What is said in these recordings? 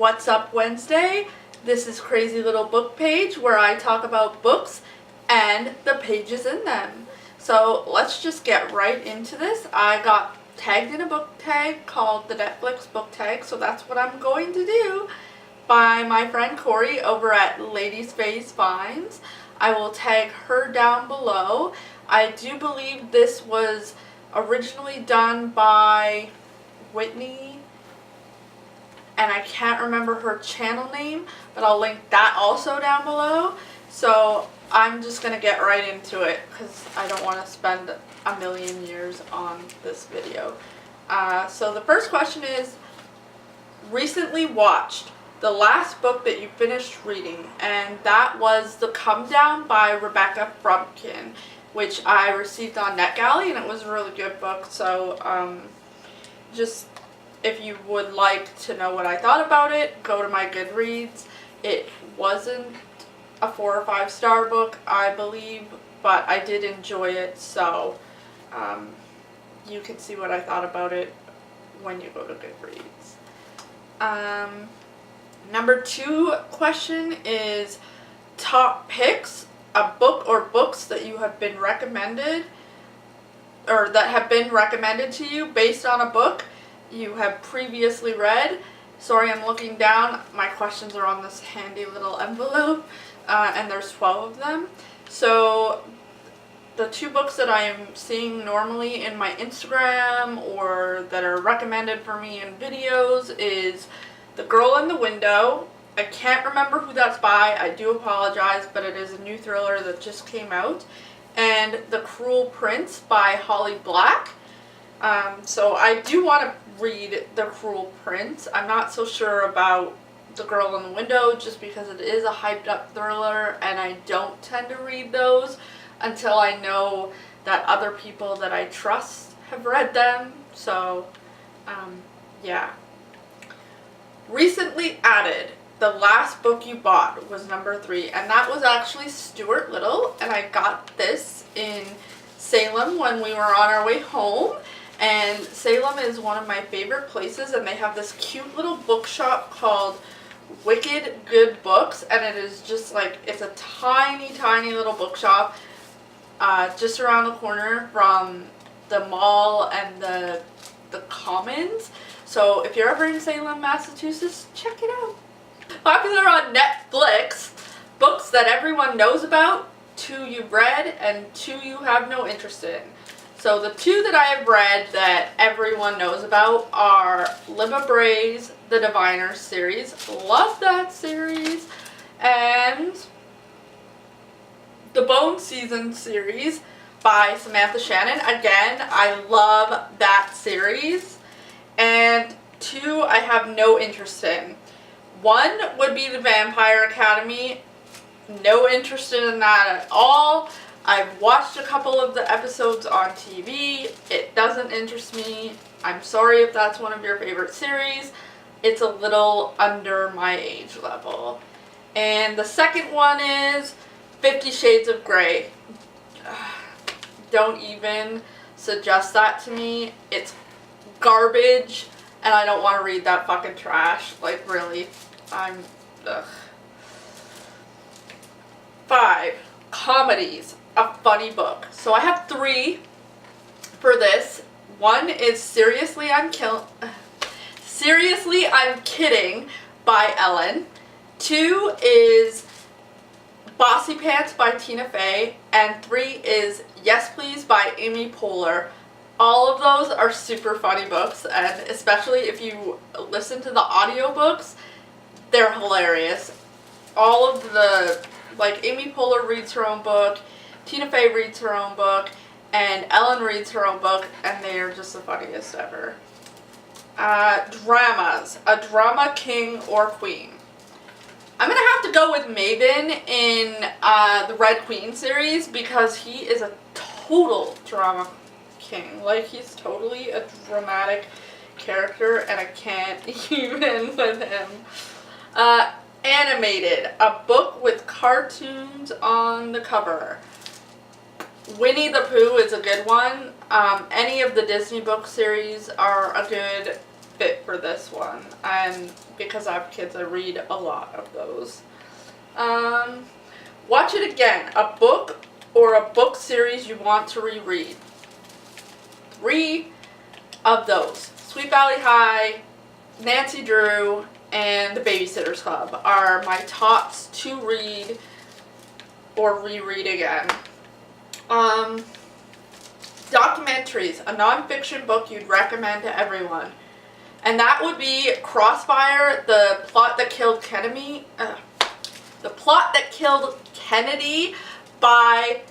What's Up Wednesday. This is Crazy Little Book Page where I talk about books and the pages in them. So let's just get right into this. I got tagged in a book tag called the Netflix book tag, so that's what I'm going to do by my friend Corey over at Ladies Face Finds. I will tag her down below. I do believe this was originally done by Whitney, and I can't remember her channel name, but I'll link that also down below. So I'm just going to get right into it because I don't want to spend a million years on this video. So the first question is, recently watched the last book that you finished reading, and that was The Come Down by Rebecca Frumpkin, which I received on NetGalley, and it was a really good book. So just if you would like to know what I thought about it, go to my Goodreads. It wasn't a 4 or 5 star book, I believe, but I did enjoy it, so you can see what I thought about it when you go to Goodreads. Number 2 question is top picks, a book or books that you have been recommended, or that have been recommended to you based on a book you have previously read. Sorry, I'm looking down. My questions are on this handy little envelope, and there's 12 of them. So the 2 books that I am seeing normally in my Instagram or that are recommended for me in videos is The Girl in the Window. I can't remember who that's by. I do apologize, but it is a new thriller that just came out. And The Cruel Prince by Holly Black. So I do want to read The Cruel Prince. I'm not so sure about The Girl in the Window just because it is a hyped up thriller, and I don't tend to read those until I know that other people that I trust have read them. So yeah. Recently added, the last book you bought was number 3, and that was actually Stuart Little, and I got this in Salem when we were on our way home. And Salem is one of my favorite places, and they have this cute little bookshop called Wicked Good Books, and it is just like, it's a tiny little bookshop just around the corner from the mall and the Commons. So if you're ever in Salem, Massachusetts, check it out. Popular on Netflix, books that everyone knows about, 2 you've read, and 2 you have no interest in. So the 2 that I have read that everyone knows about are Libba Bray's The Diviners series. Love that series. And the Bone Season series by Samantha Shannon. Again, I love that series. And 2 I have no interest in. 1 would be The Vampire Academy. No interest in that at all. I've watched a couple of the episodes on TV. It doesn't interest me. I'm sorry if that's one of your favorite series. It's a little under my age level. And the second one is 50 Shades of Grey. Don't even suggest that to me. It's garbage, and I don't want to read that fucking trash. Like, really. Ugh. 5. Comedies. A funny book. So I have 3 for this. 1 is Seriously I'm Kidding by Ellen. 2 is Bossy Pants by Tina Fey. And 3 is Yes Please by Amy Poehler. All of those are super funny books, and especially if you listen to the audiobooks, they're hilarious. All of the, like, Amy Poehler reads her own book, Tina Fey reads her own book, and Ellen reads her own book, and they are just the funniest ever. Dramas. A drama king or queen. I'm going to have to go with Maven in the Red Queen series because he is a total drama king. Like, he's totally a dramatic character, and I can't even with him. Animated. A book with cartoons on the cover. Winnie the Pooh is a good one. Any of the Disney book series are a good fit for this one, and because I have kids, I read a lot of those. Watch it again. A book or a book series you want to reread. 3 of those. Sweet Valley High, Nancy Drew, and The Babysitter's Club are my tops to read or reread again. Documentaries, a nonfiction book you'd recommend to everyone. And that would be Crossfire, The Plot That Killed Kennedy. The Plot That Killed Kennedy by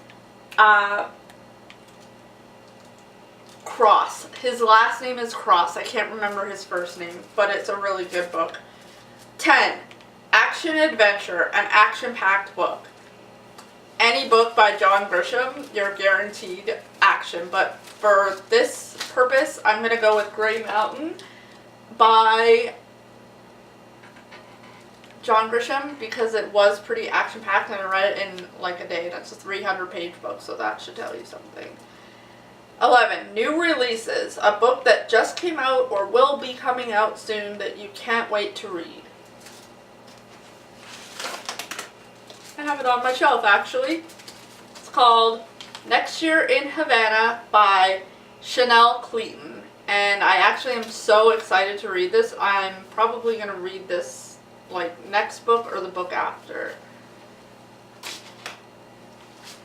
Cross. His last name is Cross. I can't remember his first name, but it's a really good book. 10. Action Adventure, an action-packed book. Any book by John Grisham, you're guaranteed action, but for this purpose, I'm going to go with Grey Mountain by John Grisham because it was pretty action-packed and I read it in like a day. That's a 300-page book, so that should tell you something. 11. New releases, a book that just came out or will be coming out soon that you can't wait to read. I have it on my shelf, actually. It's called Next Year in Havana by Chanel Cleeton. And I actually am so excited to read this. I'm probably going to read this like next book or the book after.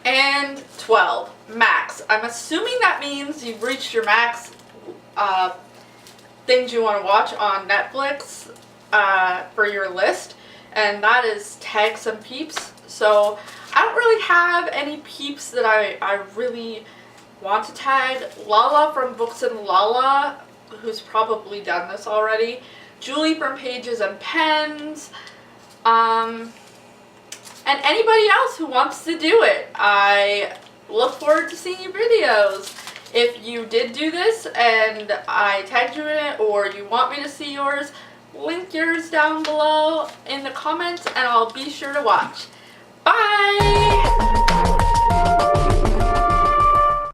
And 12. Max. I'm assuming that means you've reached your max things you want to watch on Netflix for your list. And that is Tag Some Peeps. So I don't really have any peeps that I really want to tag. Lala from Books and Lala, who's probably done this already. Julie from Pages and Pens. And anybody else who wants to do it. I look forward to seeing your videos. If you did do this and I tagged you in it or you want me to see yours, link yours down below in the comments and I'll be sure to watch. Bye!